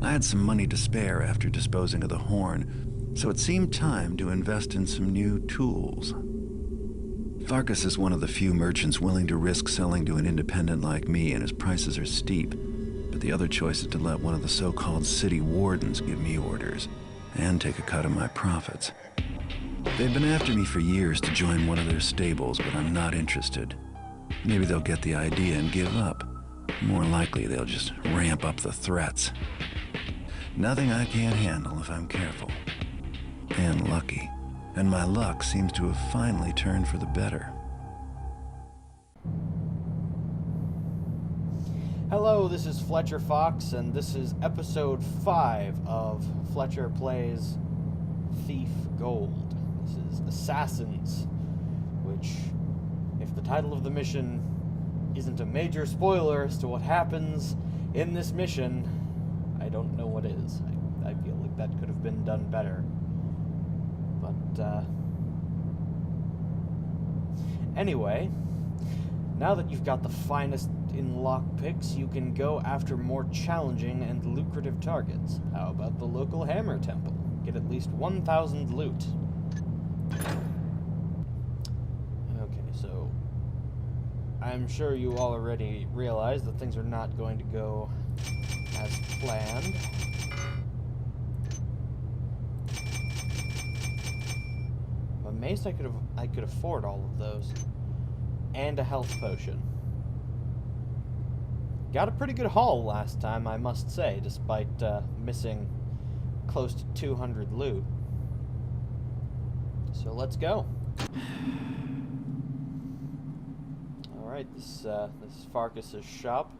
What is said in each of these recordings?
I had some money to spare after disposing of the horn, so it seemed time to invest in some new tools. Farkas is one of the few merchants willing to risk selling to an independent like me, and his prices are steep. But the other choice is to let one of the so-called city wardens give me orders and take a cut of my profits. They've been after me for years to join one of their stables, but I'm not interested. Maybe they'll get the idea and give up. More likely, they'll just ramp up the threats. Nothing I can't handle if I'm careful. And lucky. And my luck seems to have finally turned for the better. Hello, this is Fletcher Fox, and this is episode 5 of Fletcher Plays Thief Gold. This is Assassins, which, if the title of the mission isn't a major spoiler as to what happens in this mission, I don't know what is. I feel like that could have been done better. But, anyway, now that you've got the finest in lockpicks, you can go after more challenging and lucrative targets. How about the local hammer temple? Get at least 1,000 loot. Okay, so I'm sure you already realize that things are not going to go as planned. I'm amazed I could afford all of those. And a health potion. Got a pretty good haul last time, I must say, despite missing close to 200 loot. So let's go. Alright, this is Farkas's shop.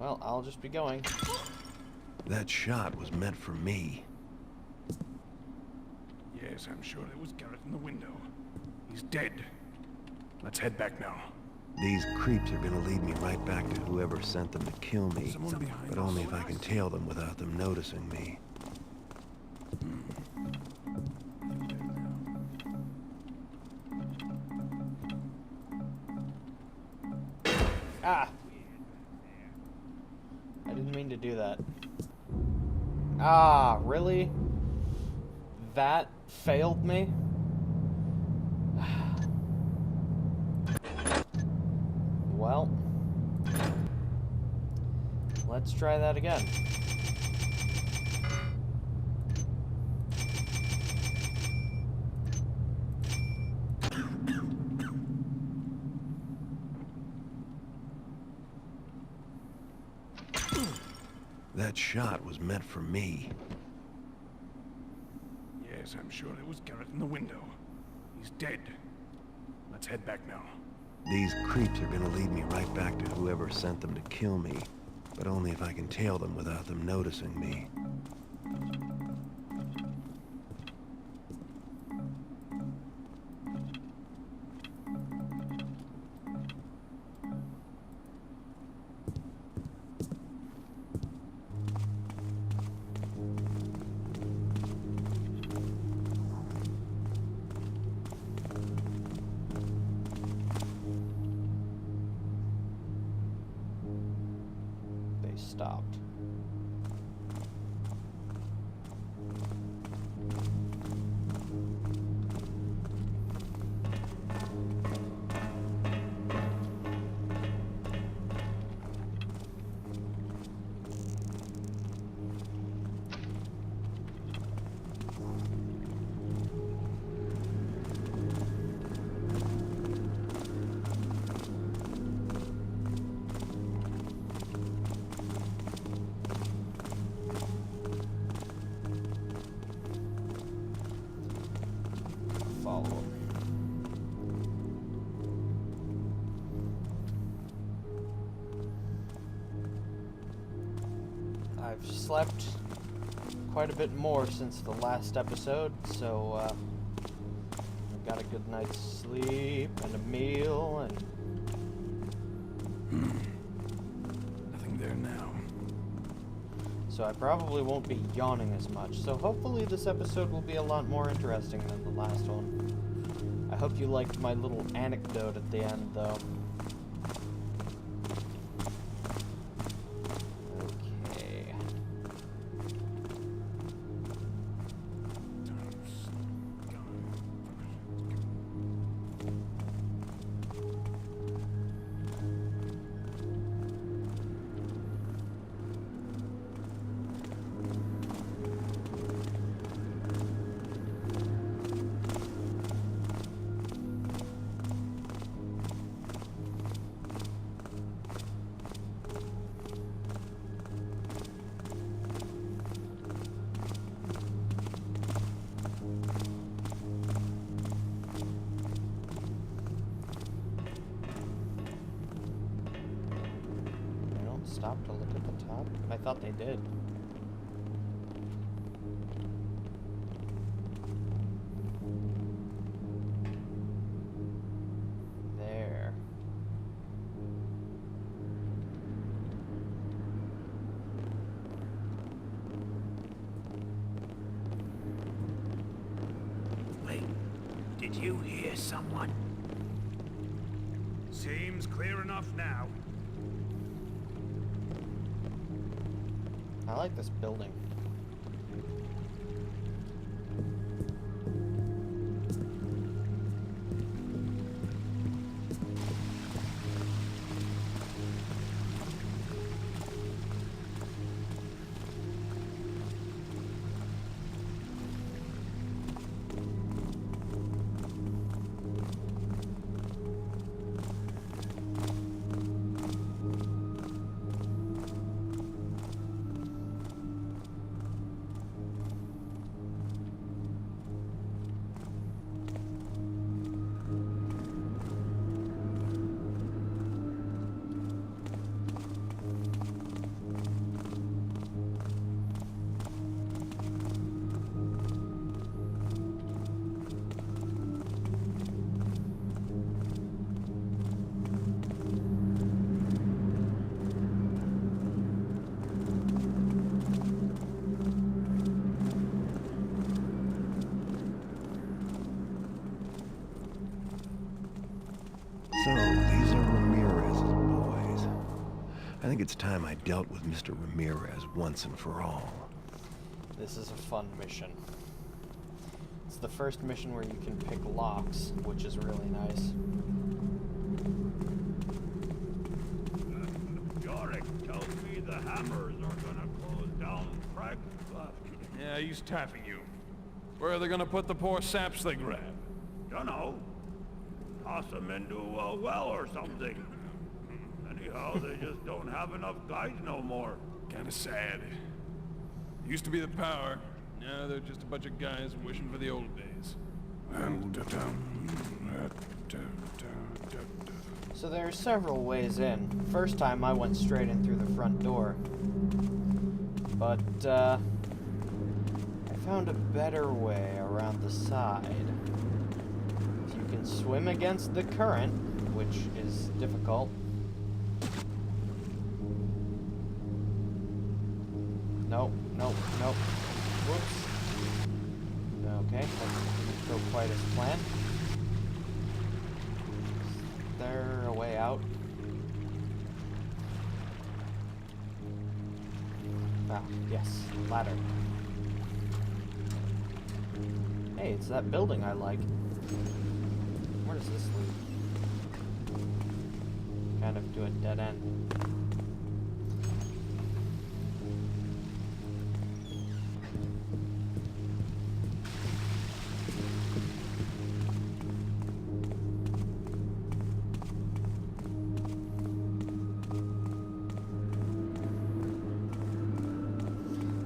Well, I'll just be going. That shot was meant for me. Yes, I'm sure it was Garrett in the window. He's dead. Let's head back now. These creeps are gonna lead me right back to whoever sent them to kill me, but only if I can tail them without them noticing me. Ah! I didn't mean to do that. Ah, really? That failed me? Well, let's try that again. That shot was meant for me. Yes, I'm sure it was Garrett in the window. He's dead. Let's head back now. These creeps are gonna lead me right back to whoever sent them to kill me, but only if I can tail them without them noticing me. Stopped. Follow him. I've slept quite a bit more since the last episode, so I've got a good night's sleep and a meal and Nothing there now. so I probably won't be yawning as much. So hopefully this episode will be a lot more interesting than the last one. I hope you liked my little anecdote at the end, though. Okay. stop to look at the top? I thought they did. There. Wait, did you hear someone? Seems clear enough now. I like this building. So, these are Ramirez's boys. I think it's time I dealt with Mr. Ramirez once and for all. This is a fun mission. It's the first mission where you can pick locks, which is really nice. Yorick tells me the hammers are gonna close down Craig. Yeah, he's tapping you. Where are they gonna put the poor saps they grabbed? Dunno. Toss them into a well or something. Anyhow, they just don't have enough guys no more. Kinda sad. Used to be the power. Now they're just a bunch of guys wishing for the old days. So there are several ways in. First time I went straight in through the front door. But, I found a better way around the side. If you can swim against the current, which is difficult. Nope, nope, nope. Whoops. Okay, that didn't go quite as planned. Is there a way out? Ah, yes, ladder. Hey, it's that building I like. Where does this lead? Kind of to a dead end.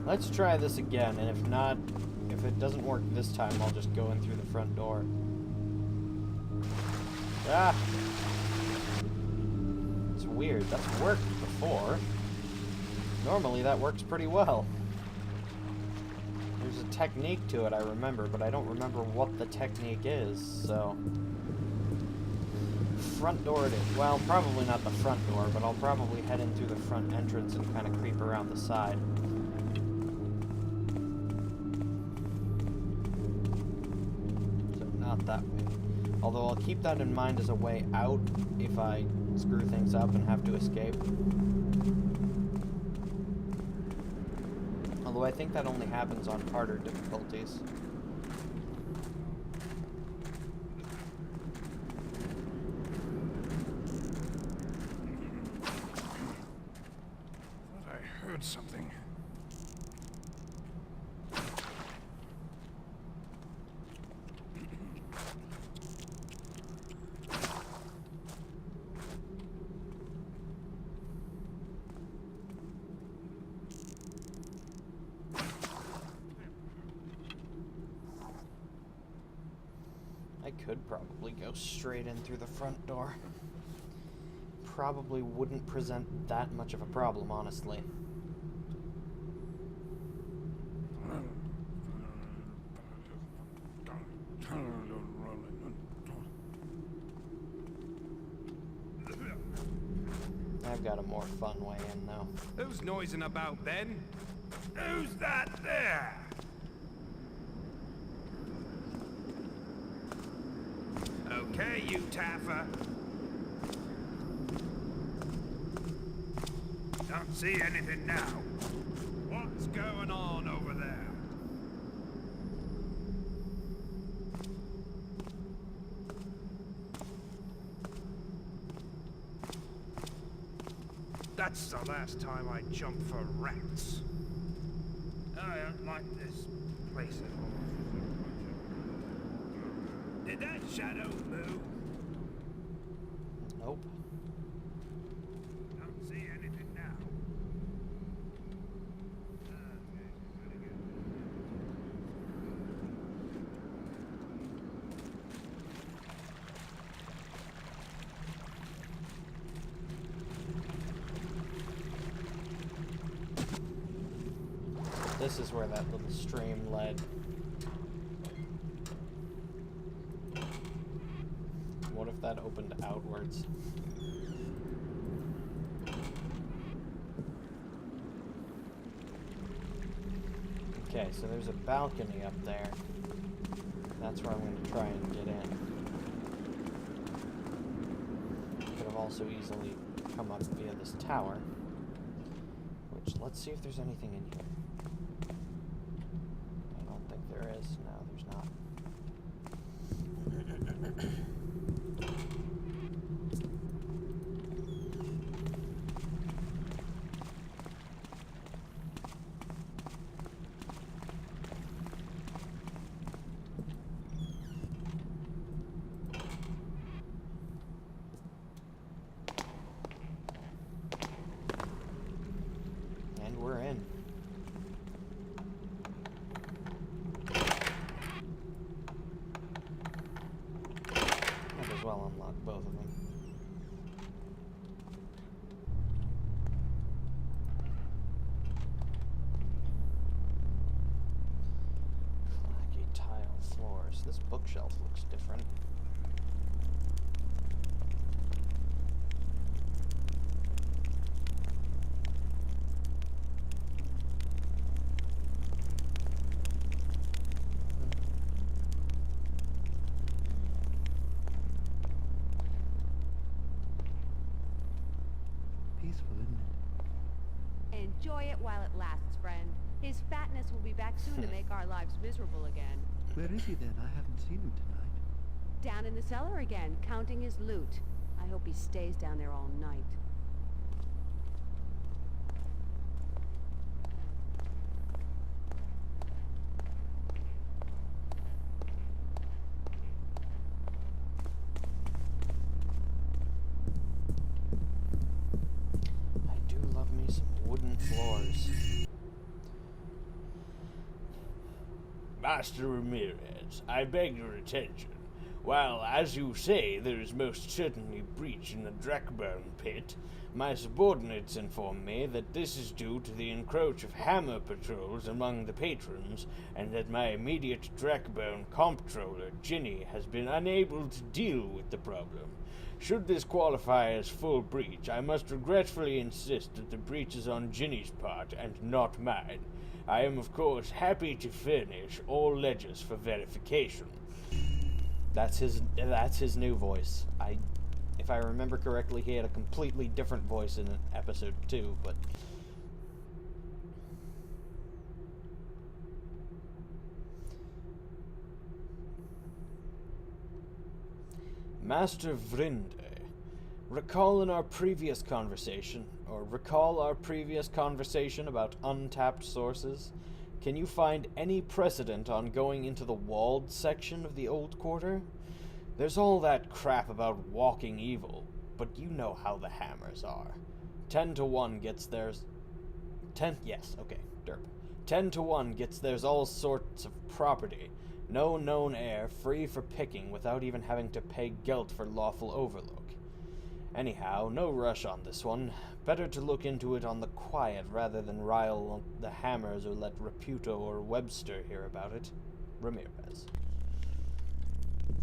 Let's try this again, and if it doesn't work this time, I'll just go in through the front door. Ah! It's weird, that's worked before. Normally that works pretty well. There's a technique to it, I remember, but I don't remember what the technique is, so... Front door it is. Well, probably not the front door, but I'll probably head in through the front entrance and kind of creep around the side. Not that way. Although I'll keep that in mind as a way out if I screw things up and have to escape. Although I think that only happens on harder difficulties. Thought I heard something. I could probably go straight in through the front door. probably wouldn't present that much of a problem, honestly. I've got a more fun way in, though. Who's noising about, Ben? Who's that there? Okay, you Taffer. Don't see anything now. What's going on over there? That's the last time I jumped for rats. I don't like this place at all. Did that shadow move? Nope. Don't see anything now. This is where that little stream led. What if that opened outwards? Okay, so there's a balcony up there. That's where I'm going to try and get in. Could have also easily come up via this tower. Which, let's see if there's anything in here. I don't think there is. No, there's not. And we're in. Might as well unlock both of them. Flaky tile floors. This bookshelf looks different. Peaceful, isn't it? Enjoy it while it lasts, friend. His fatness will be back soon to make our lives miserable again. Where is he then? I haven't seen him tonight. Down in the cellar again, counting his loot. I hope he stays down there all night. I do love me some wooden floors. Master Ramirez, I beg your attention. While, as you say, there is most certainly breach in the Drakburn pit, my subordinates inform me that this is due to the encroach of hammer patrols among the patrons, and that my immediate Drakburn comptroller, Ginny, has been unable to deal with the problem. Should this qualify as full breach, I must regretfully insist that the breach is on Ginny's part and not mine. I am, of course, happy to furnish all ledgers for verification. That's his new voice. If I remember correctly, he had a completely different voice in episode 2, but Master Vrinde, recall our previous conversation about untapped sources? Can you find any precedent on going into the walled section of the old quarter? There's all that crap about walking evil, but you know how the hammers are. 10 to 1 gets theirs... 10 to 1 gets theirs all sorts of property. No known heir, free for picking without even having to pay gelt for lawful overlook. Anyhow, no rush on this one. Better to look into it on the quiet rather than rile the Hammers or let Raputo or Webster hear about it. Ramirez.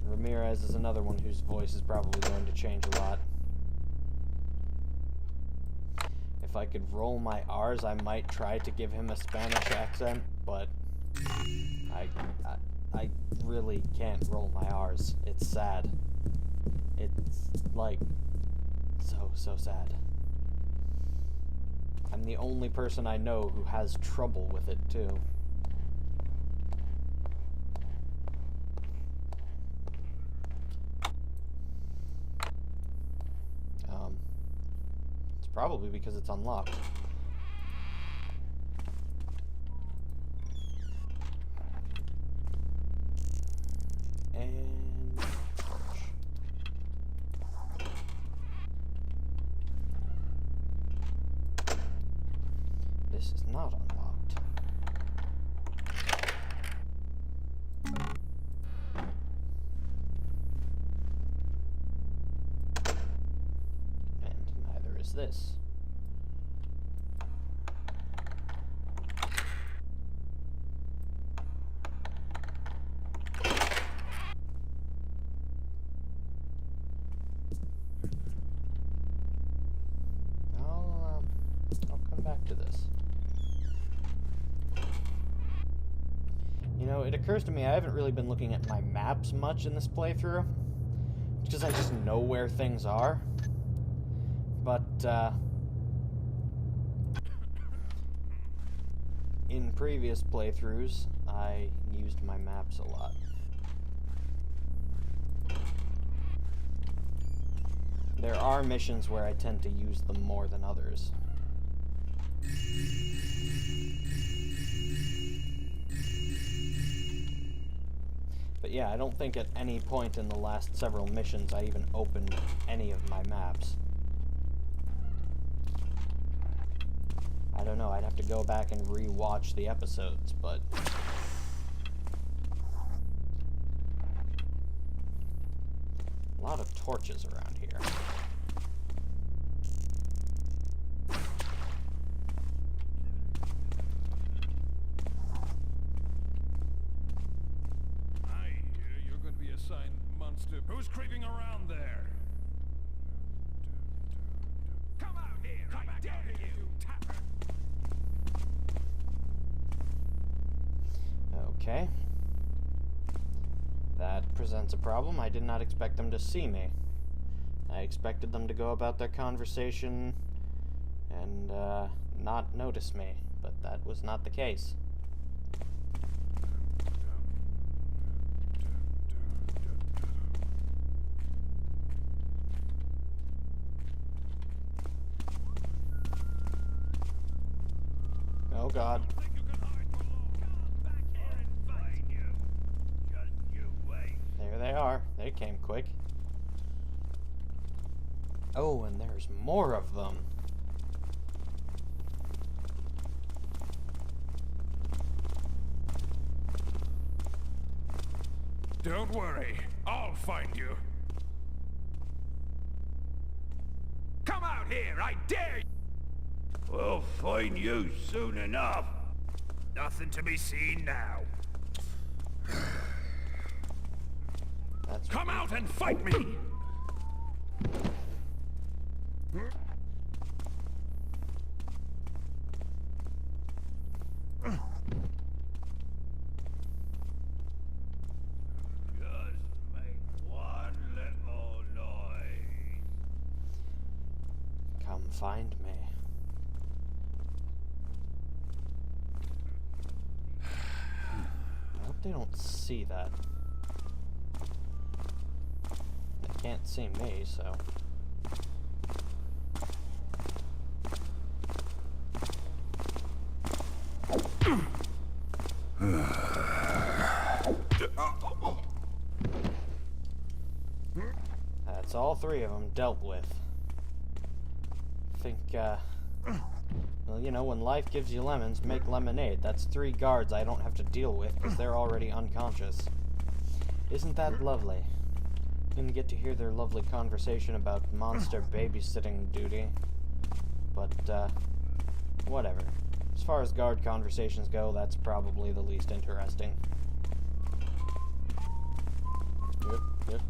Ramirez is another one whose voice is probably going to change a lot. If I could roll my R's, I might try to give him a Spanish accent, but I really can't roll my R's. It's sad. It's, like, so sad. I'm the only person I know who has trouble with it, too. It's probably because it's unlocked. And this is not unlocked. And neither is this. I'll come back to this. You know, it occurs to me I haven't really been looking at my maps much in this playthrough, because I just know where things are. But, in previous playthroughs, I used my maps a lot. There are missions where I tend to use them more than others. But yeah, I don't think at any point in the last several missions I even opened any of my maps. I don't know, I'd have to go back and re-watch the episodes, but... a lot of torches around here. You're going to be assigned monster. Who's creeping around there? Come out here! Come back out here, you tapper! Okay. That presents a problem. I did not expect them to see me. I expected them to go about their conversation and not notice me, but that was not the case. Oh God. There they are. They came quick. Oh, and there's more of them. Don't worry, I'll find you. Come out here, I dare you! We'll find you soon enough. Nothing to be seen now. That's Come out and fight me! Just make one little noise. Come find me. I hope they don't see that. They can't see me, so... That's all three of them dealt with. I think, well, you know, when life gives you lemons, make lemonade. That's 3 guards I don't have to deal with because they're already unconscious. Isn't that lovely? didn't get to hear their lovely conversation about monster babysitting duty. But, whatever. As far as guard conversations go, that's probably the least interesting. Yep.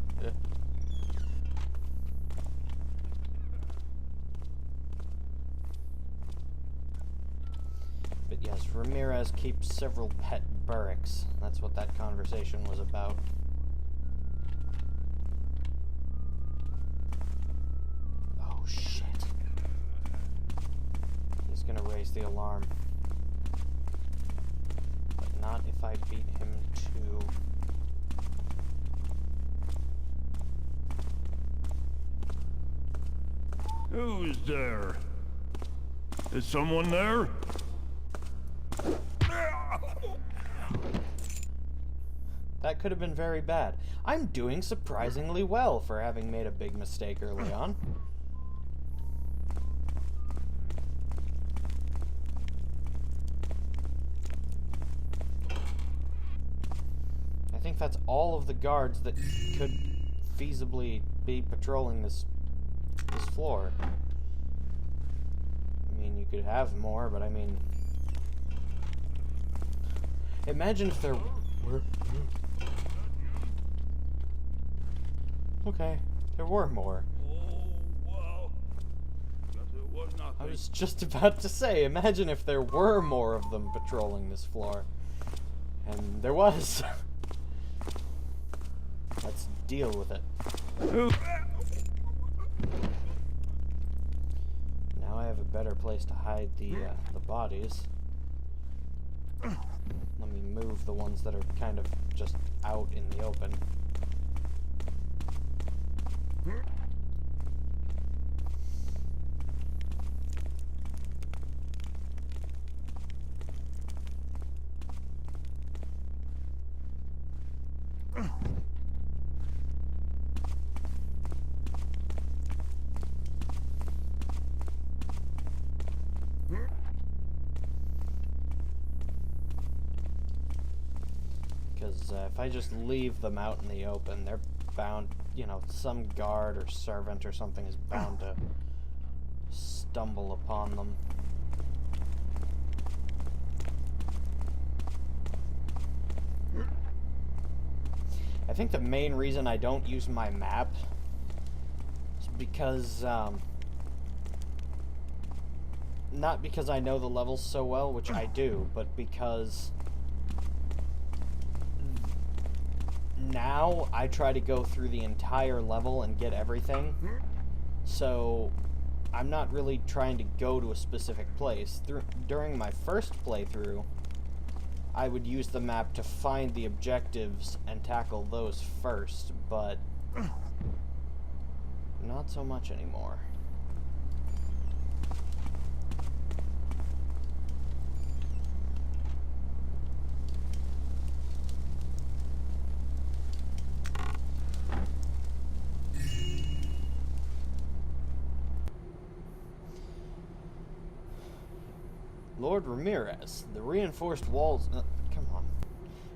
But yes, Ramirez keeps several pet barracks. That's what that conversation was about. Oh shit. He's gonna raise the alarm. But not if I beat him to... Who's there? Is someone there? That could have been very bad. I'm doing surprisingly well for having made a big mistake early on. I think that's all of the guards that could feasibly be patrolling this floor. I mean, you could have more, but I mean... Imagine if there were... Okay, there were more. Oh, well. Guess it was nothing. I was just about to say, imagine if there were more of them patrolling this floor. And there was. Let's deal with it. Now I have a better place to hide the bodies. Let me move the ones that are kind of just out in the open. Because if I just leave them out in the open, they're bound, you know, some guard or servant or something is bound to stumble upon them. I think the main reason I don't use my map is because, not because I know the levels so well, which I do, but because now I try to go through the entire level and get everything, so I'm not really trying to go to a specific place. During my first playthrough, I would use the map to find the objectives and tackle those first, but not so much anymore. Lord Ramirez, the reinforced walls, come on,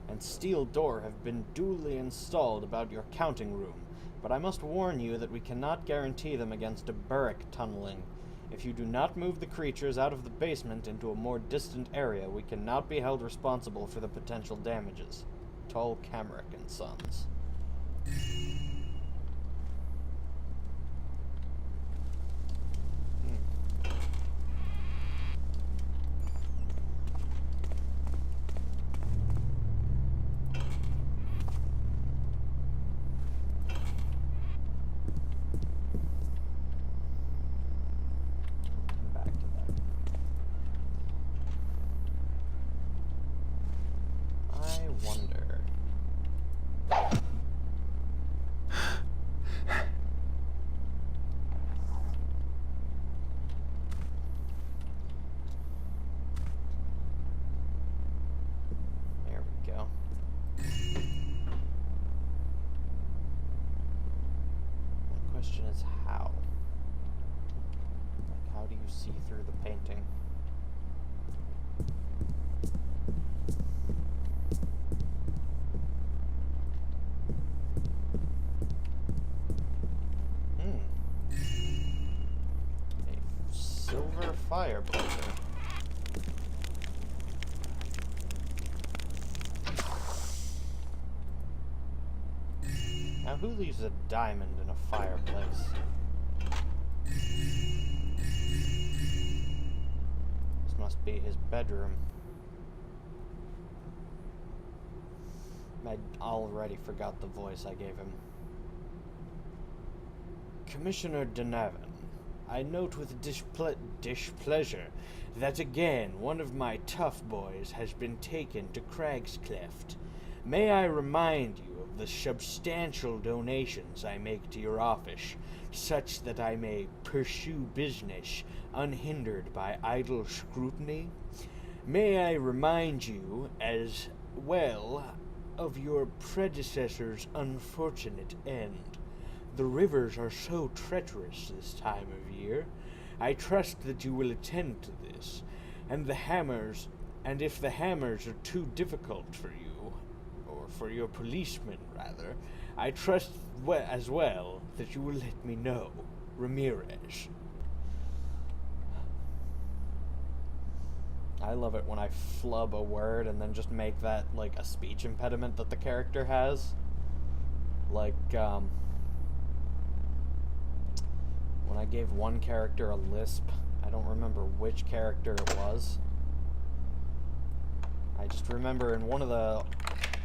and steel door have been duly installed about your counting room, but I must warn you that we cannot guarantee them against a barrack tunneling. If you do not move the creatures out of the basement into a more distant area, we cannot be held responsible for the potential damages. Tall Camrick and Sons. Is how? Like, how do you see through the painting? fire blazer. Now who leaves a diamond in a fireplace? This must be his bedroom. I already forgot the voice I gave him. Commissioner Donovan, I note with displeasure that again one of my tough boys has been taken to Crag's Cleft. May I remind you of the substantial donations I make to your office, such that I may pursue business unhindered by idle scrutiny? May I remind you, as well, of your predecessor's unfortunate end. The rivers are so treacherous this time of year. I trust that you will attend to this, and if the hammers are too difficult for you, or for your policemen rather, I trust as well that you will let me know. Ramirez. I love it when I flub a word and then just make that like a speech impediment that the character has. Like, when I gave one character a lisp, I don't remember which character it was. I just remember in one of the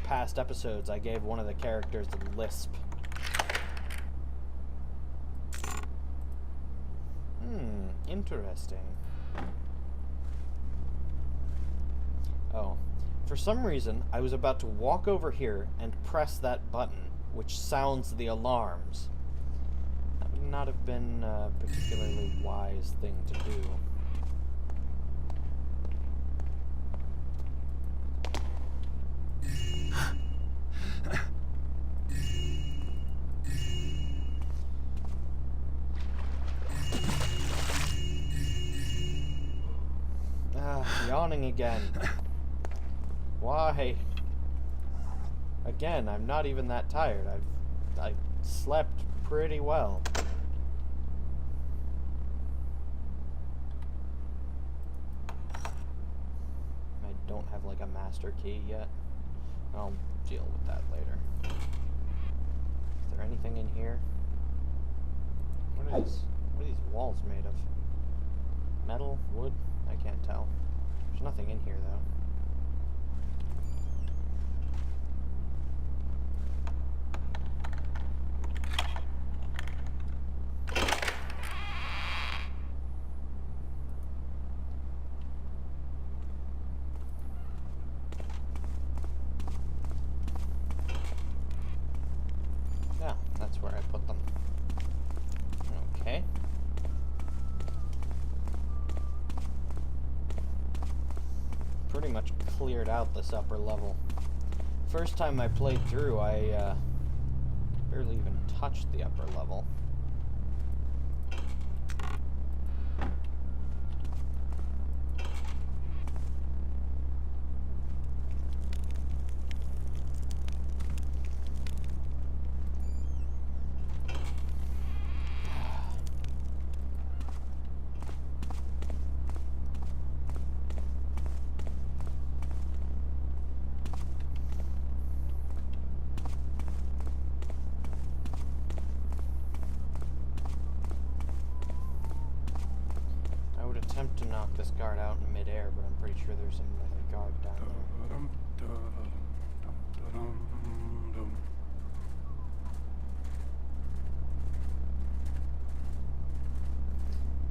past episodes I gave one of the characters a lisp. Interesting. Oh, for some reason, I was about to walk over here and press that button, which sounds the alarms. That would not have been a particularly wise thing to do. Yawning again. Why? Again, I'm not even that tired. I slept pretty well. I don't have like a master key yet. I'll deal with that later. Is there anything in here? What are these walls made of? Metal? Wood? I can't tell. There's nothing in here though. Cleared out this upper level. First time I played through, I barely even touched the upper level. Attempt to knock this guard out in midair, but I'm pretty sure there's another guard down there.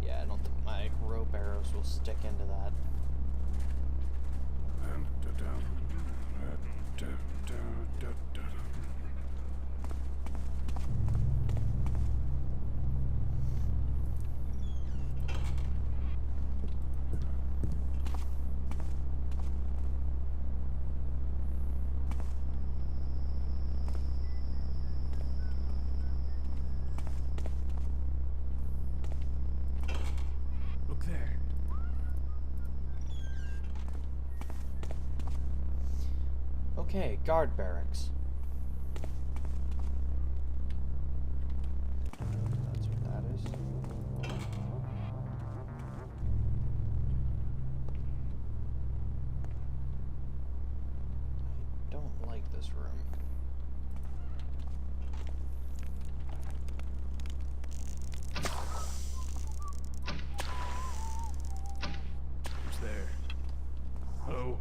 Yeah, I don't think my rope arrows will stick into that. Okay, guard barracks. That's what that is. this room. Who's there? Hello?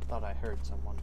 Thought I heard someone.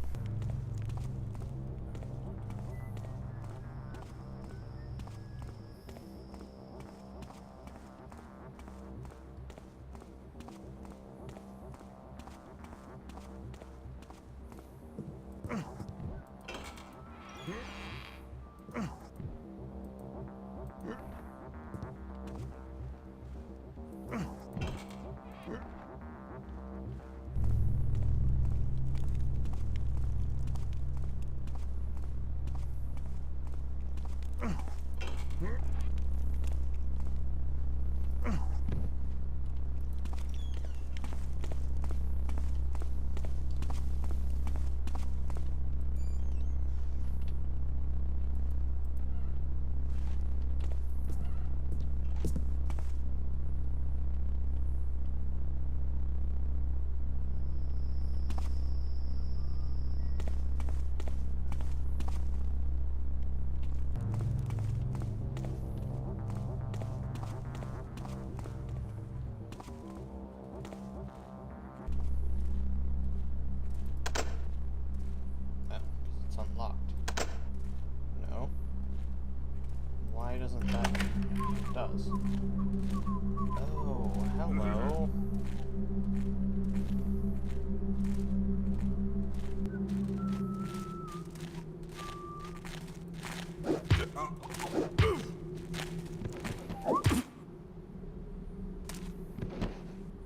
It's unlocked. No. Why doesn't that? It does. Oh, hello.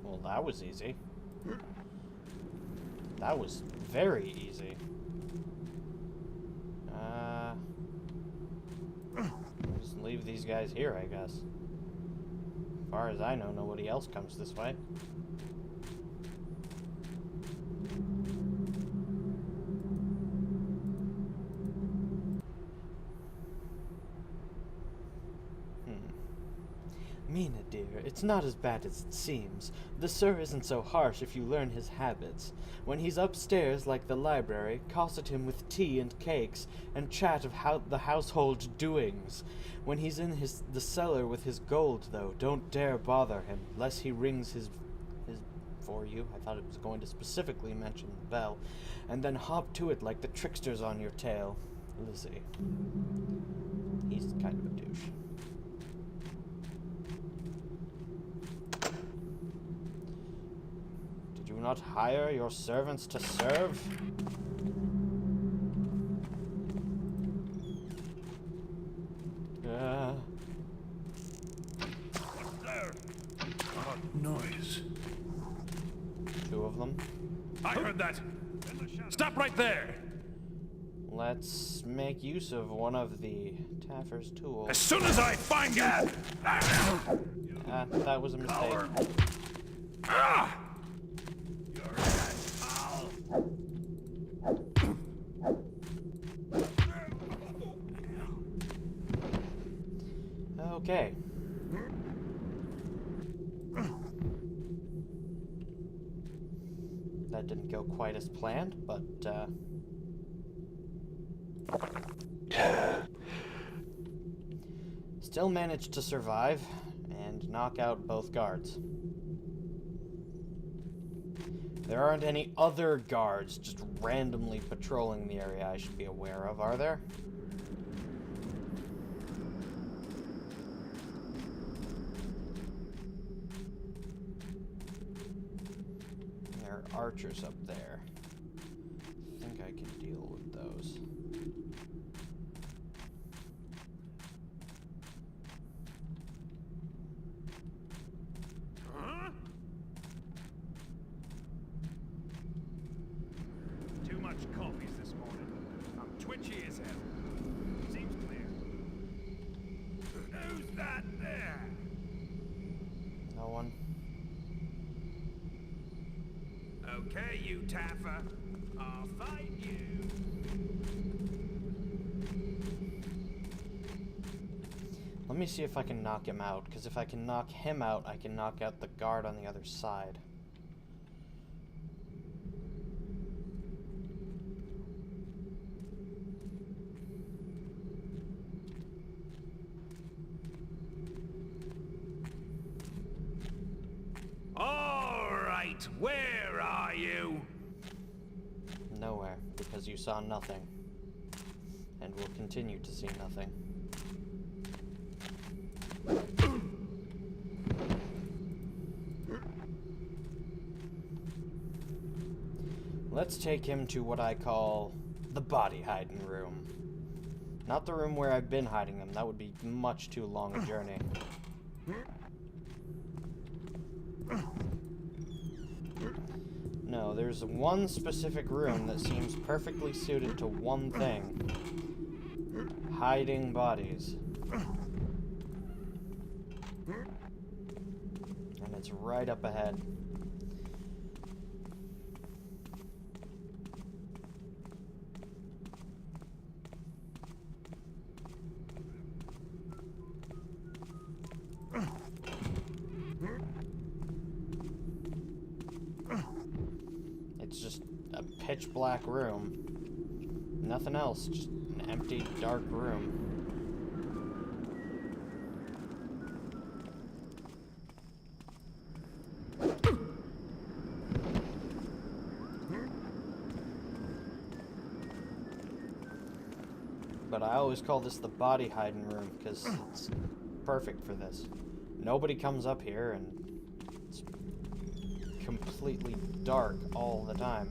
Well, that was easy. That was very easy. Just leave these guys here, I guess. As far as I know, nobody else comes this way. Mina, dear, it's not as bad as it seems. The sir isn't so harsh if you learn his habits. When he's upstairs, like the library, cosset him with tea and cakes, and chat of the household doings. When he's in the cellar with his gold, though, don't dare bother him, lest he rings his for you. I thought it was going to specifically mention the bell. And then hop to it like the tricksters on your tail. Lizzie. He's kind of a douche. Do not hire your servants to serve? Odd noise. Two of them. I heard that! Stop right there! Let's make use of one of the Taffer's tools. As soon as I find you! That was a mistake. Ah! Okay. That didn't go quite as planned, but, still managed to survive and knock out both guards. There aren't any other guards just randomly patrolling the area I should be aware of, are there? There are archers up there. I think I can deal with those. Too much coffees this morning. I'm twitchy as hell. Seems clear. Okay, you Taffer. I'll fight you. Let me see if I can knock him out, because if I can knock him out, I can knock out the guard on the other side. All right, where are you? Nowhere, because you saw nothing. And will continue to see nothing. Let's take him to what I call the body hiding room. Not the room where I've been hiding them. That would be much too long a journey. No, there's one specific room that seems perfectly suited to one thing. Hiding bodies. And it's right up ahead. It's just a pitch black room. Nothing else, just an empty, dark room. But I always call this the body hiding room because it's perfect for this. Nobody comes up here and it's completely dark all the time.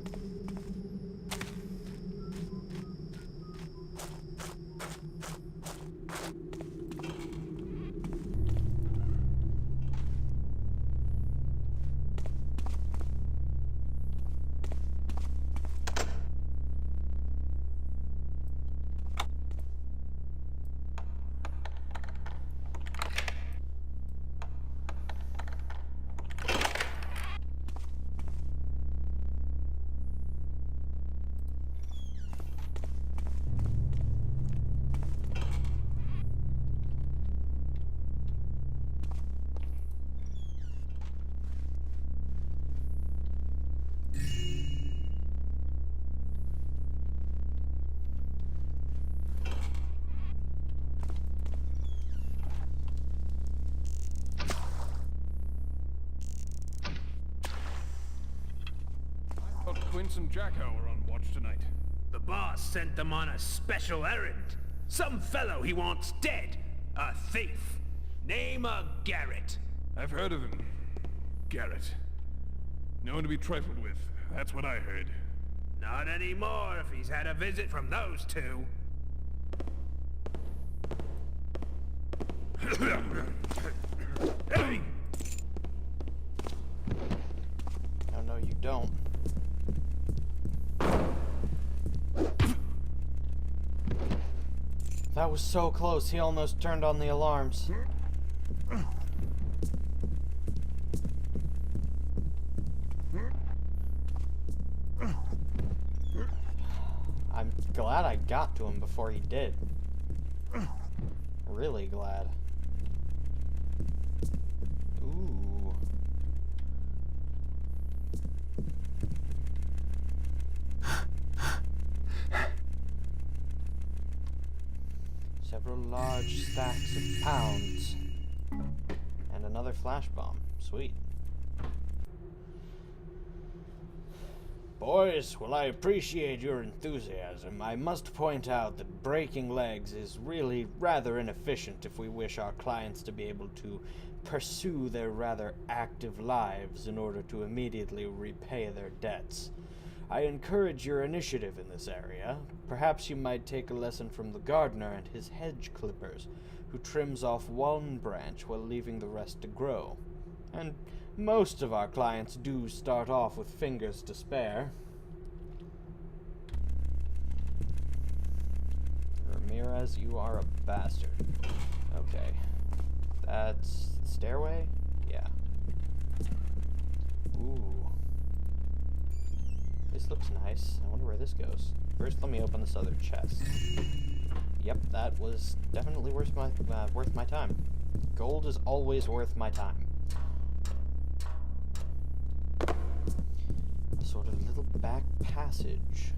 Quince and Jacko are on watch tonight. The boss sent them on a special errand. Some fellow he wants dead. A thief. Name of Garrett. I've heard of him. Garrett. No one to be trifled with. That's what I heard. Not anymore if he's had a visit from those two. Hey! Oh, no, you don't. That was so close, he almost turned on the alarms. I'm glad I got to him before he did. Really glad. Ooh. Several large stacks of pounds. And another flash bomb. Sweet. Boys, while I appreciate your enthusiasm, I must point out that breaking legs is really rather inefficient if we wish our clients to be able to pursue their rather active lives in order to immediately repay their debts. I encourage your initiative in this area. Perhaps you might take a lesson from the gardener and his hedge clippers, who trims off one branch while leaving the rest to grow. And most of our clients do start off with fingers to spare. Ramirez, you are a bastard. Okay. That's the stairway? Yeah. Ooh. This looks nice. I wonder where this goes. First, let me open this other chest. Yep, that was definitely worth my time. Gold is always worth my time. A sort of little back passage.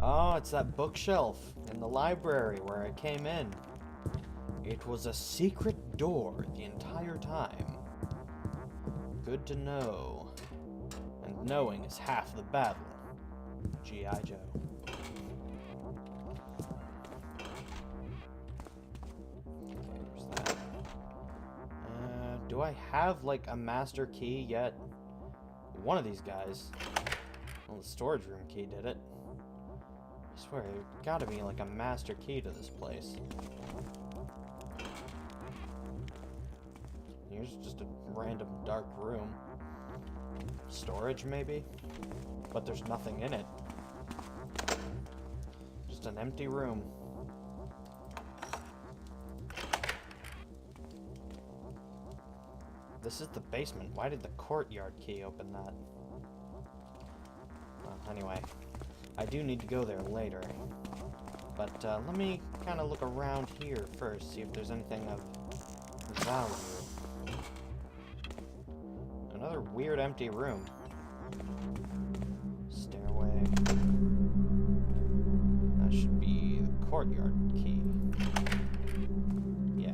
Oh, it's that bookshelf in the library where I came in. It was a secret door the entire time. Good to know. And knowing is half the battle. G.I. Joe. There's that. Do I have, like, a master key yet? One of these guys. Well, the storage room key did it. I swear, there's gotta be, like, a master key to this place. Here's just a random dark room. Storage, maybe? But there's nothing in it. Just an empty room. This is the basement. Why did the courtyard key open that? Well, anyway. I do need to go there later. But let me kind of look around here first, see if there's anything of value. Another weird empty room. Stairway. That should be the courtyard key. Yeah.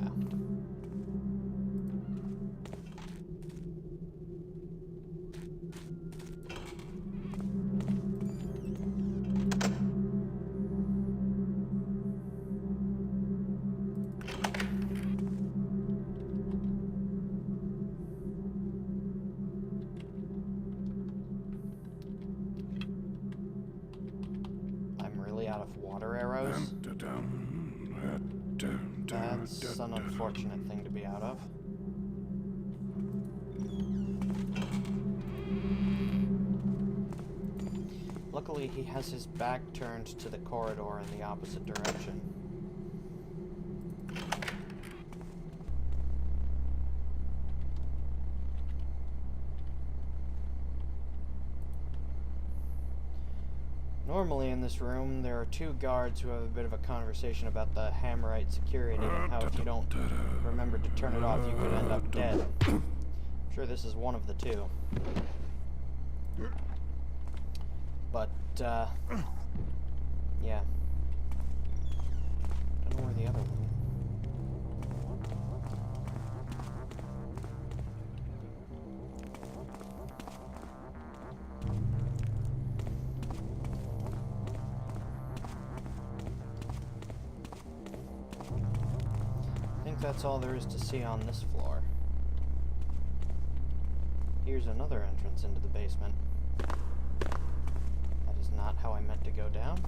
Out of water arrows. That's an unfortunate thing to be out of. Luckily, he has his back turned to the corridor in the opposite direction. Normally in this room, there are two guards who have a bit of a conversation about the Hammerite security and how if you don't remember to turn it off, you could end up dead. I'm sure this is one of the two. But, yeah. Don't know where the other one is. That's all there is to see on this floor. Here's another entrance into the basement. That is not how I meant to go down.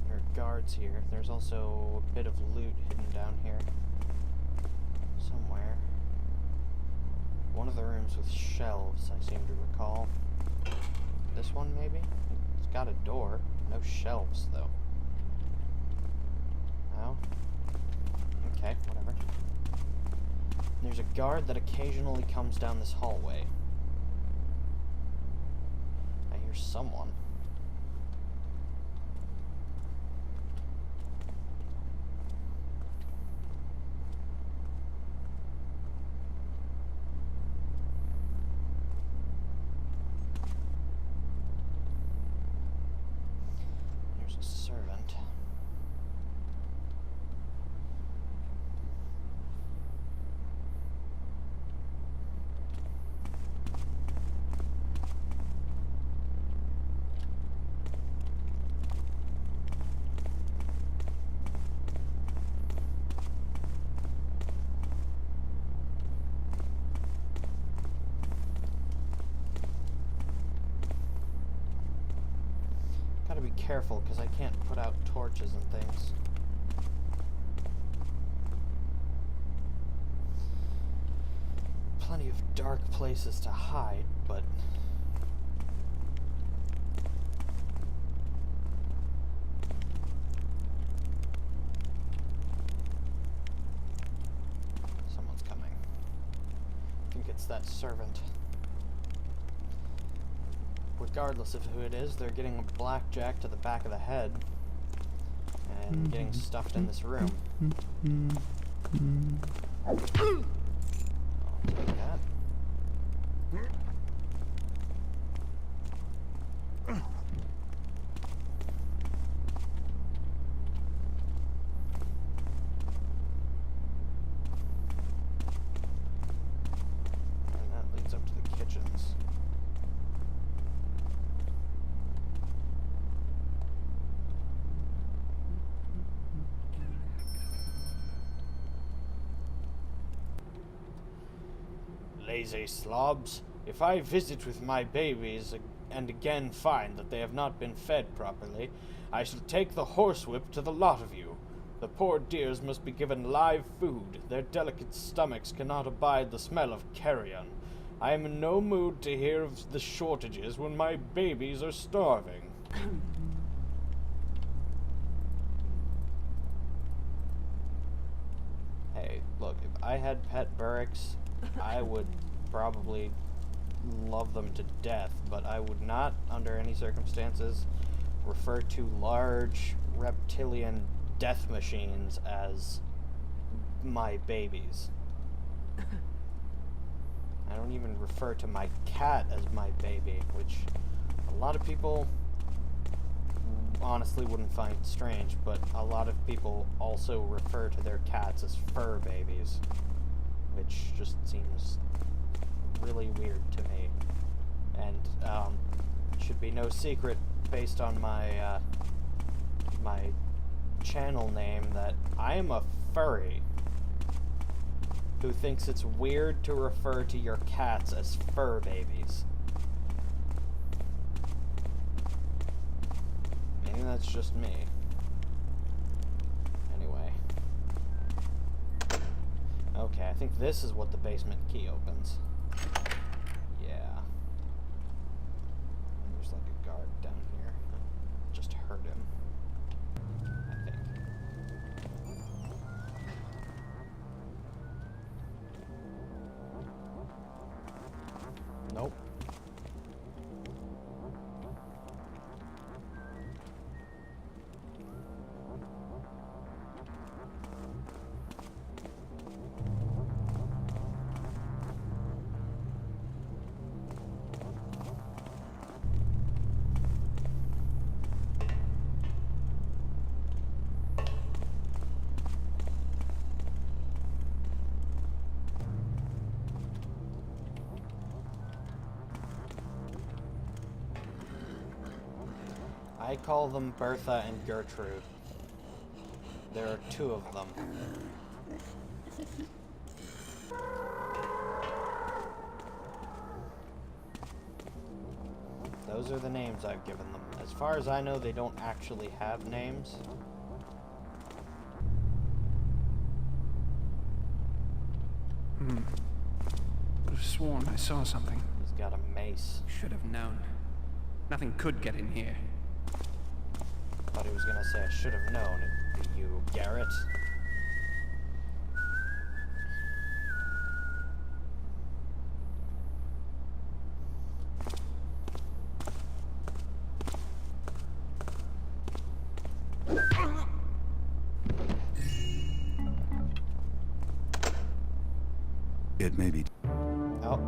There are guards here. There's also a bit of loot hidden down here. Somewhere. One of the rooms with shelves, I seem to recall. This one, maybe? It's got a door. No shelves, though. No? Okay, whatever. There's a guard that occasionally comes down this hallway. I hear someone. There's a servant. Gotta be careful, because I can't put out torches and things. Plenty of dark places to hide, but... someone's coming. I think it's that servant. regardless of who it is, they're getting a blackjack to the back of the head and getting stuffed in this room. I'll take that. And that leads up to the kitchens. Lazy slobs. If I visit with my babies and again find that they have not been fed properly, I shall take the horsewhip to the lot of you. The poor dears must be given live food. Their delicate stomachs cannot abide the smell of carrion. I am in no mood to hear of the shortages when my babies are starving. Hey, look, if I had pet Burricks, I would probably love them to death, but I would not, under any circumstances, refer to large reptilian death machines as my babies. I don't even refer to my cat as my baby, which a lot of people honestly wouldn't find strange, but a lot of people also refer to their cats as fur babies, which just seems really weird to me. And it should be no secret, based on my my channel name, that I am a furry who thinks it's weird to refer to your cats as fur babies. Maybe that's just me. Anyway. Okay, I think this is what the basement key opens. Yeah. And there's like a guard down here. Just heard him, I think. Nope. I call them Bertha and Gertrude. There are two of them. Those are the names I've given them. As far as I know, they don't actually have names. Would have sworn I saw something. He's got a mace. Should have known. Nothing could get in here. Thought he was gonna say I should have known. It'd be you, Garrett. It may be. Oh,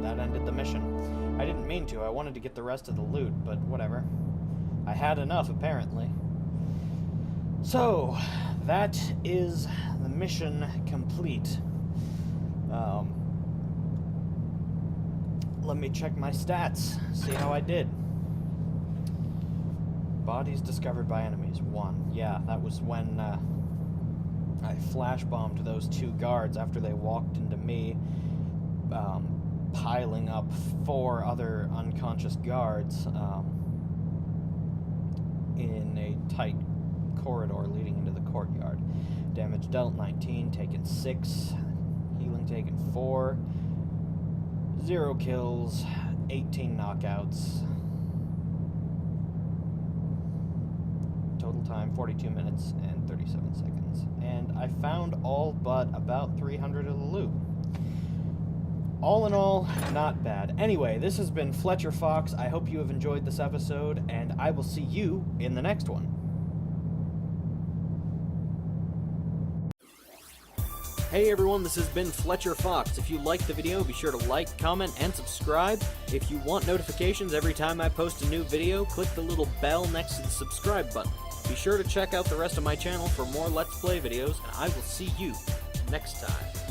that ended the mission. I didn't mean to. I wanted to get the rest of the loot, but whatever. I had enough, apparently. So, that is the mission complete. Let me check my stats, see how I did. Bodies discovered by enemies, 1. Yeah, that was when I flash bombed those 2 guards after they walked into me, piling up 4 other unconscious guards in a tight corridor leading into the courtyard. Damage dealt 19, taken 6, healing taken 4, 0 kills, 18 knockouts. Total time 42 minutes and 37 seconds. And I found all but about 300 of the loot. all in all, not bad. Anyway, this has been Fletcher Fox. I hope you have enjoyed this episode, and I will see you in the next one. Hey everyone, this has been Fletcher Fox. If you liked the video, be sure to like, comment, and subscribe. If you want notifications every time I post a new video, click the little bell next to the subscribe button. Be sure to check out the rest of my channel for more Let's Play videos, and I will see you next time.